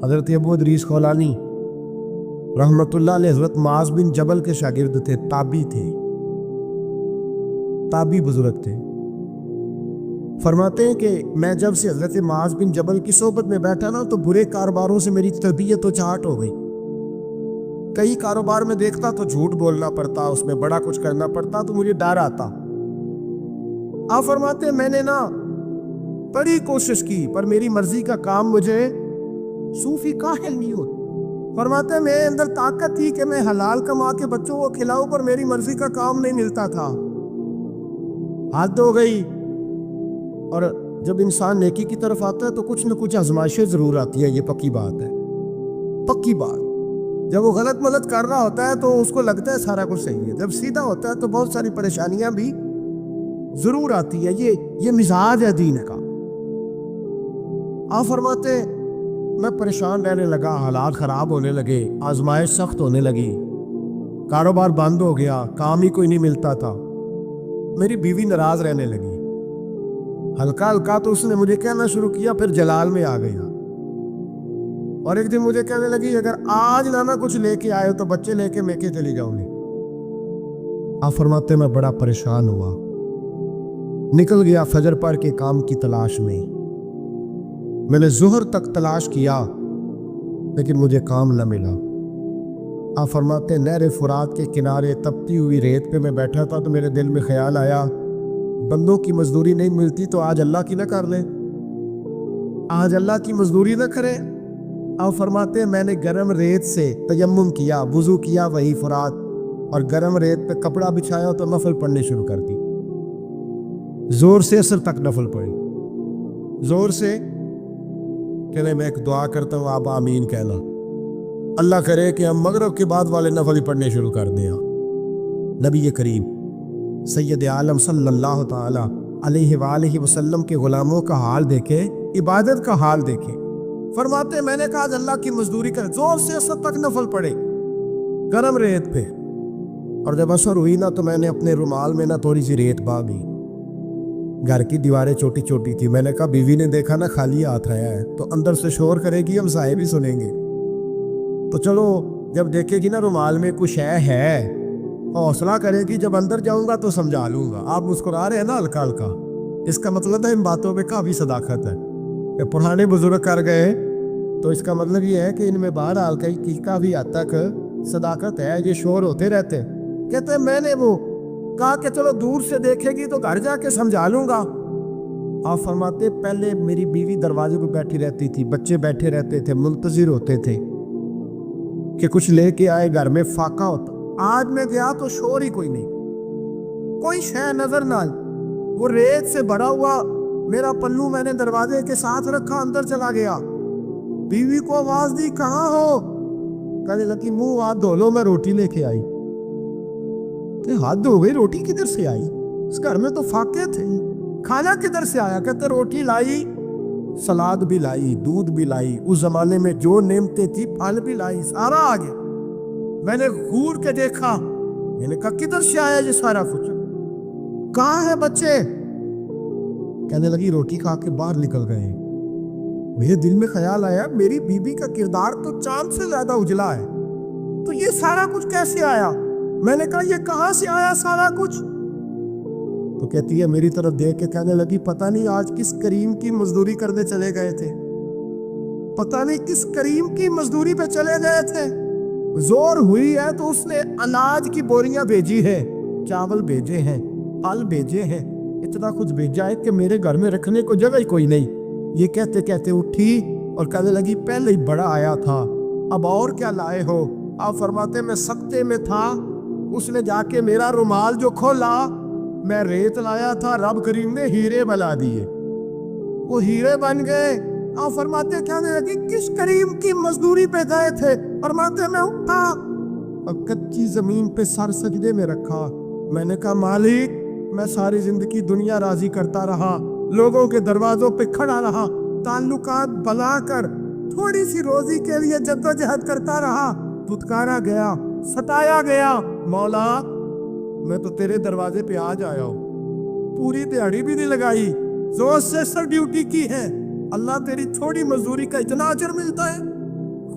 حضرت ابو ادریس خولانی رحمتullah علیہ حضرت معاذ بن جبل کے شاگرد تھے، تابعی تھے، تابعی بزرگ تھے۔ فرماتے ہیں کہ میں جب سے حضرت معاذ بن جبل کی صحبت میں بیٹھا نا تو برے کاروباروں سے میری طبیعت و چاہٹ ہو گئی۔ کئی کاروبار میں دیکھتا تو جھوٹ بولنا پڑتا، اس میں بڑا کچھ کرنا پڑتا تو مجھے ڈر آتا۔ آپ فرماتے ہیں میں نے نا بڑی کوشش کی پر میری مرضی کا کام مجھے صوفی کاہل نہیں ہوتا۔ فرماتے ہیں میرے اندر طاقت تھی کہ میں حلال کما کے بچوں کو کھلاؤں پر میری مرضی کا کام نہیں ملتا تھا، حد ہو گئی۔ اور جب انسان نیکی کی طرف آتا ہے تو کچھ نہ کچھ آزمائشیں ضرور آتی ہے، یہ پکی بات ہے، پکی بات۔ جب وہ غلط ملت کر رہا ہوتا ہے تو اس کو لگتا ہے سارا کچھ صحیح ہے، جب سیدھا ہوتا ہے تو بہت ساری پریشانیاں بھی ضرور آتی ہے، یہ مزاج ہے دین کا۔ آپ فرماتے میں پریشان رہنے لگا، حالات خراب ہونے لگے، آزمائش سخت ہونے لگی، کاروبار بند ہو گیا، کام ہی کوئی نہیں ملتا تھا۔ میری بیوی ناراض رہنے لگی، ہلکا ہلکا تو اس نے مجھے کہنا شروع کیا، پھر جلال میں آ گیا، اور ایک دن مجھے کہنے لگی اگر آج نانا کچھ لے کے آئے تو بچے لے کے میکے چلی جاؤں گی۔ آپ فرماتے میں بڑا پریشان ہوا، نکل گیا فجر پڑھ کے کام کی تلاش میں۔ میں نے ظہر تک تلاش کیا لیکن مجھے کام نہ ملا۔ آپ فرماتے نہر فرات کے کنارے تپتی ہوئی ریت پہ میں بیٹھا تھا تو میرے دل میں خیال آیا بندوں کی مزدوری نہیں ملتی تو آج اللہ کی نہ کر لیں، آج اللہ کی مزدوری نہ کریں۔ آپ فرماتے میں نے گرم ریت سے تیمم کیا، وضو کیا وہی فرات، اور گرم ریت پہ کپڑا بچھایا تو نفل پڑھنے شروع کر دی، زور سے اثر تک نفل پڑھی، زور سے۔ کہنے میں ایک دعا کرتا ہوں، آپ آمین کہنا، اللہ کرے کہ ہم مغرب کے بعد والے نفل ہی پڑھنے شروع کر دیں۔ نبی کریم سید عالم صلی اللہ تعالی علیہ وآلہ وسلم کے غلاموں کا حال دیکھے، عبادت کا حال دیکھے۔ فرماتے میں نے کہا آج اللہ کی مزدوری کر، زور سے اثر تک نفل پڑھے گرم ریت پہ، اور جب اثر ہوئی نا تو میں نے اپنے رومال میں نا تھوڑی سی ریت پا دی۔ گھر کی دیواریں چھوٹی چھوٹی تھی، میں نے کہا بیوی نے دیکھا نا خالی ہاتھ آیا ہے تو اندر سے شور کرے گی، ہم صاحب بھی سنیں گے، تو چلو جب دیکھے گی نا رومال میں کچھ ہے حوصلہ کرے گی، جب اندر جاؤں گا تو سمجھا لوں گا۔ آپ مسکرا رہے ہیں نا ہلکا ہلکا، اس کا مطلب ہے ان باتوں میں کافی صداقت ہے کہ پرانے بزرگ کر گئے، تو اس کا مطلب یہ ہے کہ ان میں بہرحال کی کافی حد تک صداقت ہے، یہ شور ہوتے رہتے۔ کہتے ہیں میں نے وہ کہا کہ چلو دور سے دیکھے گی تو گھر جا کے سمجھا لوں گا۔ آپ فرماتے پہلے میری بیوی دروازے پہ بیٹھی رہتی تھی، بچے بیٹھے رہتے تھے، منتظر ہوتے تھے کہ کچھ لے کے آئے، گھر میں فاقہ ہوتا۔ آج میں گیا تو شور ہی کوئی نہیں، کوئی شے نظر نہ آئی، وہ ریت سے بھرا ہوا میرا پلو میں نے دروازے کے ساتھ رکھا، اندر چلا گیا، بیوی کو آواز دی کہاں ہو؟ کہنے لگی منہ ہاتھ دھو لو، میں روٹی لے کے آئی۔ ہاتھ دھو گئی، روٹی کدھر سے آئی؟ اس گھر میں تو فاقے تھے، کھانا کدھر سے آیا؟ کہتے روٹی لائی، سلاد بھی لائی، دودھ بھی لائی، اس زمانے میں جو نعمتیں تھی پھل بھی لائی، سارا آ گیا۔ میں نے گھور کے دیکھا، میں نے کہا کدھر سے آیا یہ سارا کچھ؟ کہاں ہے بچے؟ کہنے لگی روٹی کھا کے باہر نکل گئے۔ میرے دل میں خیال آیا میری بیوی کا کردار تو چاند سے زیادہ اجلا ہے، تو یہ سارا کچھ کیسے آیا؟ میں نے کہا یہ کہاں سے آیا سارا کچھ؟ تو کہتی ہے میری طرف دیکھ کے کہنے لگی پتہ نہیں آج کس کریم کی مزدوری کرنے چلے گئے تھے، پتہ نہیں کس کریم کی مزدوری پہ چلے گئے تھے، زور ہوئی ہے تو اس نے اناج کی بوریاں بھیجی ہے، چاول بھیجے ہیں، پھل بھیجے ہیں، اتنا کچھ بھیجا ہے کہ میرے گھر میں رکھنے کو جگہ ہی کوئی نہیں۔ یہ کہتے کہتے اٹھی اور کہنے لگی پہلے ہی بڑا آیا تھا، اب اور کیا لائے ہو؟ آپ فرماتے میں سکتے میں تھا، اس نے جا کے میرا رومال جو کھولا، میں ریت لایا تھا، رب کریم نے ہیرے بنا دیے، وہ ہیرے بن گئے۔ آپ فرماتے کہنے لگی کس کریم کی مزدوری پہ گئے تھے؟ فرماتے میں اٹھا اور کچی زمین پہ سر سجدے میں رکھا، میں نے کہا مالک میں ساری زندگی دنیا راضی کرتا رہا، لوگوں کے دروازوں پہ کھڑا رہا، تعلقات بنا کر تھوڑی سی روزی کے لیے جدوجہد کرتا رہا، دھتکارا گیا، ستایا گیا، مولا میں تو تیرے دروازے پہ آج آیا ہوں، پوری دیہڑی بھی نہیں لگائی، زور سے سر ڈیوٹی کی ہے، اللہ تیری تھوڑی مزدوری کا اتنا اجر ملتا ہے؟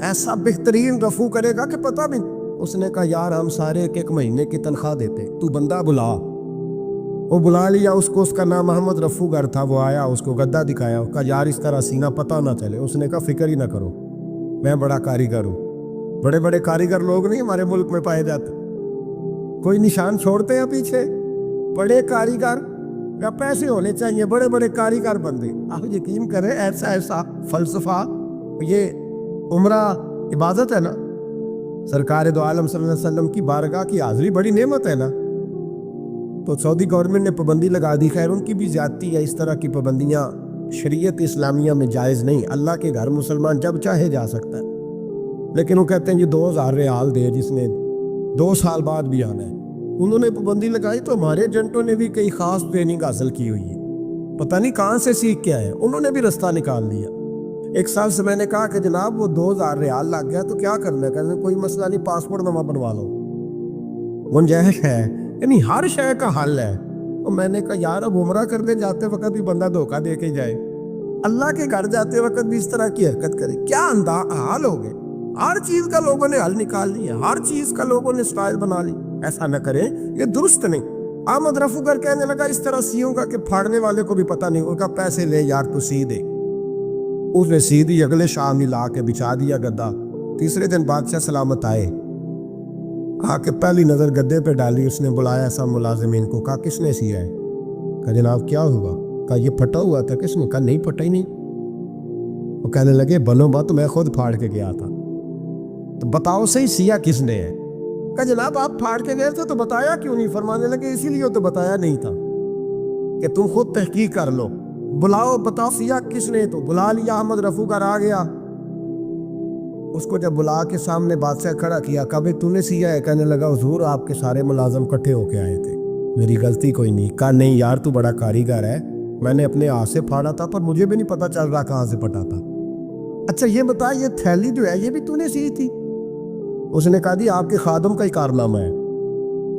ایسا بہترین رفو کرے گا کہ پتہ بھی. اس نے کہا یار ہم سارے ایک مہینے کی تنخواہ دیتے, تو بندہ بلا. وہ بلا لیا اس کو, اس کا نام محمد رفو گر تھا. وہ آیا, اس کو گدا دکھایا, اس کا یار اس طرح سینہ پتہ نہ چلے. اس نے کہا فکر ہی نہ کرو, میں بڑا کاریگر ہوں. بڑے بڑے کاریگر لوگ نہیں ہمارے ملک میں پائے جاتے, کوئی نشان چھوڑتے ہیں پیچھے. بڑے کاریگر یا پیسے ہونے چاہیے, بڑے بڑے کاریگر بندے. آپ یقین کریں ایسا ایسا فلسفہ. یہ عمرہ عبادت ہے نا, سرکار دو عالم صلی اللہ علیہ وسلم کی بارگاہ کی حاضری بڑی نعمت ہے نا. تو سعودی گورنمنٹ نے پابندی لگا دی. خیر ان کی بھی زیادتی ہے, اس طرح کی پابندیاں شریعت اسلامیہ میں جائز نہیں. اللہ کے گھر مسلمان جب چاہے جا سکتا ہے, لیکن وہ کہتے ہیں یہ 2000 ریال دے جس نے 2 سال بعد بھی آنا ہے. انہوں نے پابندی لگائی تو ہمارے ایجنٹوں نے بھی کئی خاص ٹریننگ حاصل کی ہوئی ہے, پتہ نہیں کہاں سے سیکھ کے آئے, انہوں نے بھی رستہ نکال لیا. 1 سال سے میں نے کہا کہ جناب وہ 2000 ریال لگ گیا تو کیا کرنا ہے. کہتے ہیں کوئی مسئلہ نہیں, پاسپورٹ نواں بنوا لو. گنجائش ہے, یعنی ہر شے کا حل ہے. اور میں نے کہا یار اب عمرہ کرنے جاتے وقت بھی بندہ دھوکہ دے کے جائے, اللہ کے گھر جاتے وقت بھی اس طرح کی حرکت کرے, کیا حال ہو گئے. ہر چیز کا لوگوں نے حل نکال لیا, ہر چیز کا لوگوں نے سٹائل بنا لی. ایسا نہ کریں, یہ درست نہیں. احمد رفو گر کہنے لگا اس طرح سیوں کا کہ پھاڑنے والے کو بھی پتہ نہیں. ان کا پیسے لے یار تو سی دے. اس نے سی دی, اگلے شام ہی لا کے بچھا دیا گدا. تیسرے دن بادشاہ سلامت آئے, کہا کہ پہلی نظر گدے پہ ڈالی. اس نے بلایا سب ملازمین کو, کہا کس نے سیا ہے. کہا جناب کیا ہوا. کہا یہ پھٹا ہوا تھا. کس نے. کہا نہیں پھٹا ہی نہیں. وہ کہنے لگے بنو بات میں خود پھاڑ کے گیا تھا. تو بتاؤ صحیح سیا کس نے ہے. کہا جناب آپ پھاڑ کے گئے تھے تو بتایا کیوں نہیں. فرمانے لگے اسی لیے تو بتایا نہیں تھا کہ تم خود تحقیق کر لو, بلاؤ بتاؤ سیا کس نے. تو بلا لیا, احمد رفو گر آ گیا. اس کو جب بلا کے سامنے بادشاہ کھڑا کیا, کہا بھئی تو نے سیا ہے. کہنے لگا حضور آپ کے سارے ملازم کٹھے ہو کے آئے تھے, میری غلطی کوئی نہیں. کہا نہیں یار تو بڑا کاریگر ہے, میں نے اپنے ہاتھ سے پھاڑا تھا پر مجھے بھی نہیں پتا چل رہا کہاں سے پھٹا تھا. اچھا یہ بتا یہ تھیلی جو ہے یہ بھی تو نے سی تھی. اس نے کہا جی آپ کے خادم کا ہی کارنامہ ہے.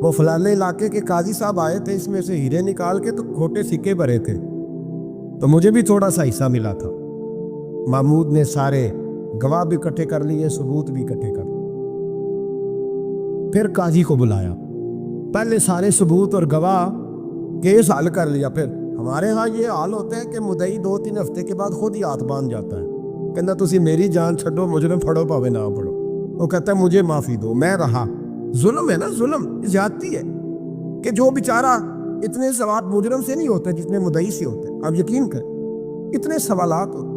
وہ فلانے علاقے کے قاضی صاحب آئے تھے, اس میں سے ہیرے نکال کے تو کھوٹے سکے بھرے تھے, تو مجھے بھی تھوڑا سا حصہ ملا تھا. محمود نے سارے گواہ بھی اکٹھے کر لیے, ثبوت بھی اکٹھے کر لیے. پھر قاضی کو بلایا, پہلے سارے ثبوت اور گواہ کیس حل کر لیا. پھر ہمارے ہاں یہ حال ہوتا ہے کہ مدعی 2-3 ہفتے کے بعد خود ہی ہاتھ باندھ جاتا ہے, کہنا تسی میری جان چھڈو, مجرم پھڑو پاوے نہ پھڑو. وہ کہتا ہے مجھے معافی دو, میں رہا. ظلم ہے نا, ظلم زیادتی ہے کہ جو بیچارہ اتنے سوال مجرم سے نہیں ہوتے جتنے مدعی سے ہوتے ہیں. آپ یقین کریں اتنے سوالات ہوتے,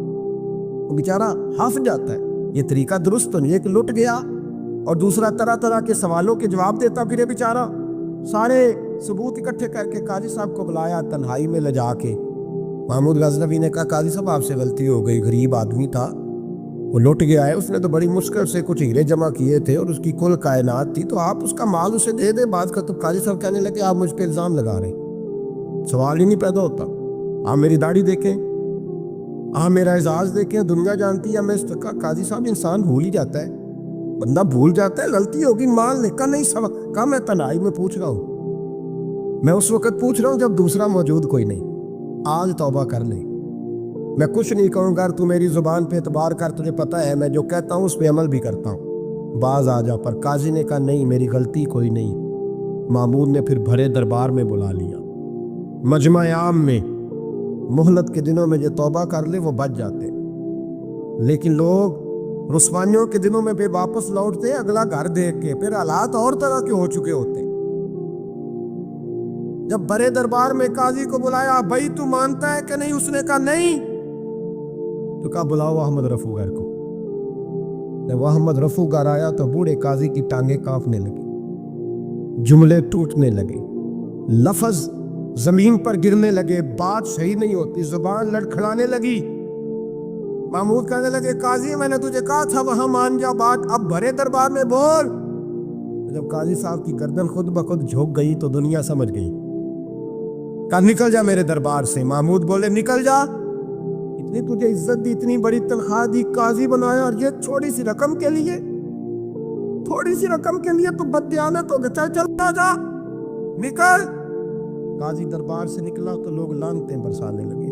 وہ بیچارہ ہنس جاتا ہے. یہ طریقہ درست تو نہیں ہے کہ لٹ گیا اور دوسرا طرح طرح کے سوالوں کے جواب دیتا پھر. بیچارہ سارے ثبوت اکٹھے کر کے قاضی صاحب کو بلایا تنہائی میں لے جا کے. محمود غزنوی نے کہا قاضی صاحب آپ سے غلطی ہو گئی, غریب آدمی تھا, وہ لٹ گیا ہے, اس نے تو بڑی مشکل سے کچھ ہیرے جمع کیے تھے اور اس کی کل کائنات تھی, تو آپ اس کا مال اسے دے دیں. بات کا تو قاضی صاحب کہنے لگے آپ مجھ پہ الزام لگا رہے ہیں, سوال ہی نہیں پیدا ہوتا. آپ میری داڑھی دیکھیں, آپ میرا اعزاز دیکھیں, دنیا جانتی ہے میں اس کا. قاضی صاحب انسان بھول ہی جاتا ہے, بندہ بھول جاتا ہے, غلطی ہوگی, مال نے کہا نہیں سبق. کہا میں تنہائی میں پوچھ رہا ہوں, میں اس وقت پوچھ رہا ہوں جب دوسرا موجود کوئی نہیں. آج توبہ کر لے, میں کچھ نہیں کہوں گا, تو میری زبان پہ اعتبار کر, تجھے پتہ ہے میں جو کہتا ہوں اس پہ عمل بھی کرتا ہوں, باز آ جا. پر قاضی نے کہا نہیں میری غلطی کوئی نہیں. محمود نے پھر بھرے دربار میں بلا لیا, مجمع عام میں. مہلت کے دنوں میں جو توبہ کر لے وہ بچ جاتے, لیکن لوگ رسوائیوں کے دنوں میں پھر واپس لوٹتے اگلا گھر دیکھ کے, پھر حالات اور طرح کے ہو چکے ہوتے. جب بڑے دربار میں قاضی کو بلایا, بھائی تو مانتا ہے کہ نہیں. اس نے کہا نہیں. تو کہا بلاؤ احمد رفو گر کو. جب احمد رفو گر آیا تو بوڑھے قاضی کی ٹانگیں کانپنے لگی, جملے ٹوٹنے لگے, لفظ زمین پر گرنے لگے, بات صحیح نہیں ہوتی, زبان لڑکھڑانے لگی. محمود کہنے لگے قاضی میں نے تجھے کہا تھا وہاں مان جا بات, اب بھرے دربار میں بول. جب قاضی صاحب کی گردن خود بخود جھک گئی تو دنیا سمجھ گئی. کہا نکل جا میرے دربار سے. محمود بولے نکل جا, اتنی تجھے عزت دی, اتنی بڑی تنخواہ دی, قاضی بنایا, اور یہ چھوٹی سی رقم کے لیے, تھوڑی سی رقم کے لیے تو بددیانت ہو گیا. چل جا نکل. قاضی دربار سے نکلا تو لوگ لعنتیں برسانے لگے,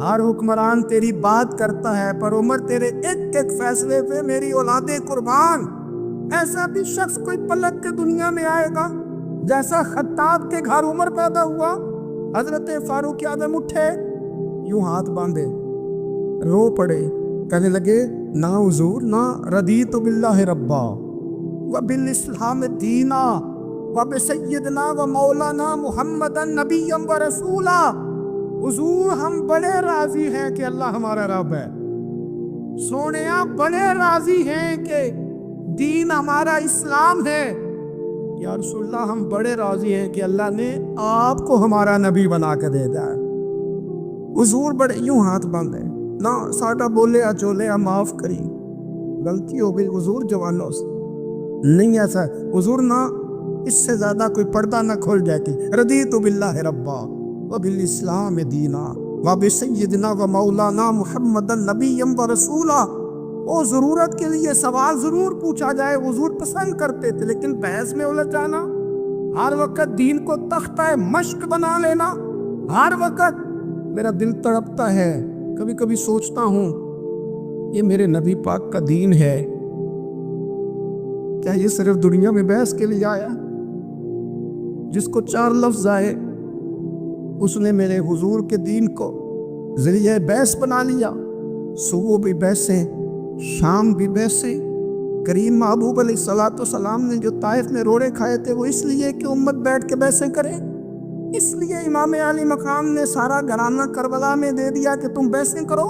ہر حکمران تیری بات کرتا ہے، پر عمر تیرے ایک ایک فیصلے پہ میری اولادیں قربان۔ ایسا بھی شخص کوئی پلک کے دنیا میں آئے گا جیسا خطاب کے گھر عمر پیدا ہوا۔ حضرت فاروق اعظم اٹھے، یوں ہاتھ باندھے، رو پڑے، کہنے لگے نہ حضور نہ، رضیت باللہ ربا وبالاسلام دینا وبسیدنا ومولانا محمدا نبیا ورسولا۔ حضور ہم بڑے راضی ہیں کہ اللہ ہمارا رب ہے، سونیا بڑے راضی ہیں کہ دین ہمارا اسلام ہے۔ یا رسول اللہ ہم بڑے راضی ہیں کہ اللہ نے آپ کو ہمارا نبی بنا کے دے دیا ہے۔ حضور بڑے، یوں ہاتھ باندھے، نہ ساڈا بولے چولے معاف کری، غلطی ہو گئی حضور جوانوں سے، نہیں ایسا حضور، نہ اس سے زیادہ کوئی پردہ نہ کھول جائے کہ رضیت باللہ ربا وبالاسلام دینا وبسیدنا ومولانا محمدا نبیا ورسولا۔ وہ ضرورت کے لیے سوال ضرور پوچھا جائے، حضور پسند کرتے تھے، لیکن بحث میں الجھ جانا، ہر وقت دین کو تختہ مشق بنا لینا، ہر وقت میرا دل تڑپتا ہے، کبھی کبھی سوچتا ہوں یہ میرے نبی پاک کا دین ہے، کیا یہ صرف دنیا میں بحث کے لیے آیا؟ جس کو 4 لفظ آئے اس نے میرے حضور کے دین کو ذریعہ بحث بنا لیا۔ صبح بھی بحثیں، شام بھی بحثیں۔ کریم محبوب علیہ الصلوۃ والسلام نے جو طائف میں روڑے کھائے تھے وہ اس لیے کہ امت بیٹھ کے بحثیں کرے، اس لیے امام علی مقام نے سارا گھرانہ کربلا میں دے دیا کہ تم بحثیں کرو۔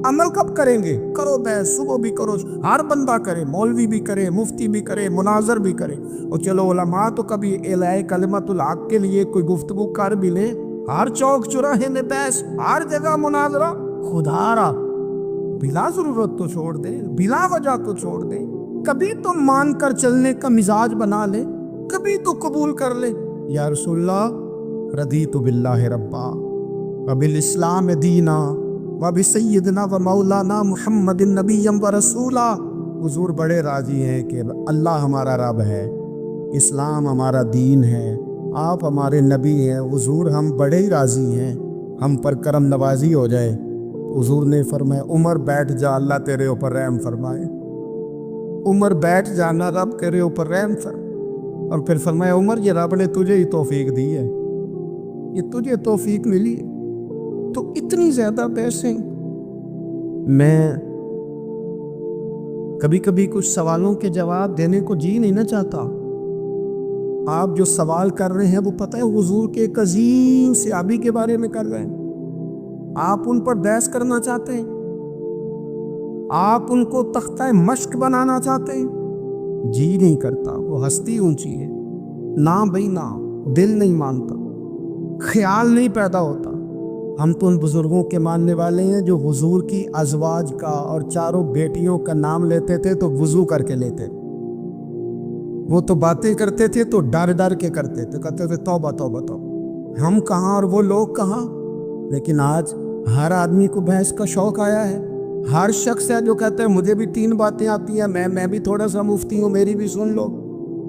عمل کب کریں گے؟ کرو بحث، صبح بھی کرو، ہر بندہ کرے، مولوی بھی کرے، مفتی بھی کرے، مناظر بھی کرے، اور چلو علماء تو کبھی اعلاء کلمت الحق کے لیے کوئی گفتگو کر بھی لیں۔ ہر چوک چوراہے میں بحث، ہر جگہ مناظرہ، خدا را بلا ضرورت تو چھوڑ دے، بلا وجہ تو چھوڑ دے، کبھی تو مان کر چلنے کا مزاج بنا لے، کبھی تو قبول کر لے۔ یا رسول اللہ رضیت باللہ ربا وبالاسلام دینا وبسیدنا ومولانا محمد نبیا ورسولا۔ حضور بڑے راضی ہیں کہ اللہ ہمارا رب ہے، اسلام ہمارا دین ہے، آپ ہمارے نبی ہیں۔ حضور ہم بڑے ہی راضی ہیں، ہم پر کرم نوازی ہو جائے۔ حضور نے فرمایا عمر بیٹھ جا، اللہ تیرے اوپر رحم فرمائے۔ عمر بیٹھ جانا، رب تیرے اوپر رحم فرمائے۔ اور پھر فرمایا عمر یہ رب نے تجھے ہی توفیق دی ہے، یہ تجھے توفیق ملی ہے، تو اتنی زیادہ بحثیں۔ میں کبھی کبھی کچھ سوالوں کے جواب دینے کو جی نہیں نہ چاہتا۔ آپ جو سوال کر رہے ہیں وہ پتہ ہے حضور کے ایک عظیم صحابی کے بارے میں کر رہے ہیں، آپ ان پر بحث کرنا چاہتے ہیں، آپ ان کو تختہ مشق بنانا چاہتے ہیں؟ جی نہیں کرتا، وہ ہستی اونچی ہے، نہ بھائی نہ، دل نہیں مانتا، خیال نہیں پیدا ہوتا۔ ہم تو ان بزرگوں کے ماننے والے ہیں جو حضور کی ازواج کا اور 4 بیٹیوں کا نام لیتے تھے تو وضو کر کے لیتے، وہ تو باتیں کرتے تھے تو ڈر ڈر کے کرتے تھے، کہتے تھے توبہ توبہ توبہ۔ ہم کہاں اور وہ لوگ کہاں؟ لیکن آج ہر آدمی کو بحث کا شوق آیا ہے، ہر شخص ہے جو کہتا ہے مجھے بھی 3 باتیں آتی ہیں، میں بھی تھوڑا سا مفتی ہوں، میری بھی سن لو۔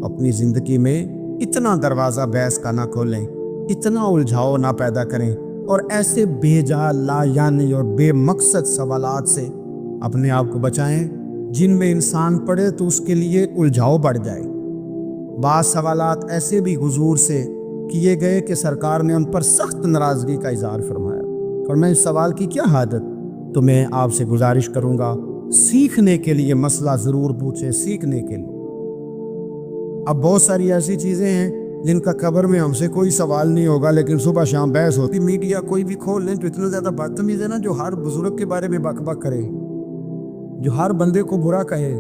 اپنی زندگی میں اتنا دروازہ بحث کا نہ کھولیں، اتنا الجھاؤ نہ پیدا کریں، اور ایسے بے جا لا یعنی اور بے مقصد سوالات سے اپنے آپ کو بچائیں جن میں انسان پڑھے تو اس کے لیے الجھاؤ بڑھ جائے۔ بعض سوالات ایسے بھی حضور سے کیے گئے کہ سرکار نے ان پر سخت ناراضگی کا اظہار فرمایا، اور میں اس سوال کی کیا حاجت؟ تو میں آپ سے گزارش کروں گا سیکھنے کے لیے مسئلہ ضرور پوچھیں، سیکھنے کے لیے۔ اب بہت ساری ایسی چیزیں ہیں جن کا قبر میں ہم سے کوئی سوال نہیں ہوگا، لیکن صبح شام بحث ہوتی۔ میڈیا کوئی بھی کھول لیں تو اتنا زیادہ بدتمیز ہے نا، جو ہر بزرگ کے بارے میں بک بک کرے، جو ہر بندے کو برا کہے،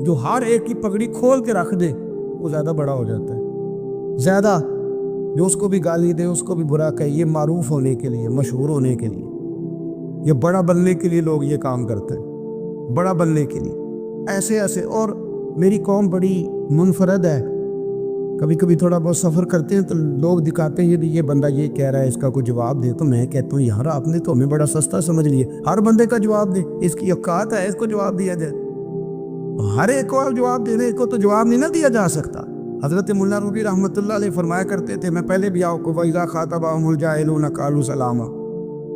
جو ہر ایک کی پگڑی کھول کے رکھ دے، وہ زیادہ بڑا ہو جاتا ہے۔ زیادہ جو اس کو بھی گالی دے، اس کو بھی برا کہے، یہ معروف ہونے کے لیے، مشہور ہونے کے لیے، یہ بڑا بننے کے لیے لوگ یہ کام کرتے ہیں، بڑا بننے کے لیے ایسے ایسے۔ اور میری قوم بڑی منفرد ہے، کبھی کبھی تھوڑا بہت سفر کرتے ہیں تو لوگ دکھاتے ہیں یہ بندہ یہ کہہ رہا ہے، اس کا کوئی جواب دے، تو میں کہتا ہوں یار آپ نے تو ہمیں بڑا سستا سمجھ لیا، ہر بندے کا جواب دے، اس کی اوقات ہے اس کو جواب دیا جائے، ہر ایک کو جواب دینے کو تو جواب نہیں نہ دیا جا سکتا۔ حضرت مولانا رومی رحمۃ اللہ علیہ فرمایا کرتے تھے، میں پہلے بھی آپ کو وَإِذَا خَاطَبَهُمُ الْجَاهِلُونَ قَالُوا سَلَامًا،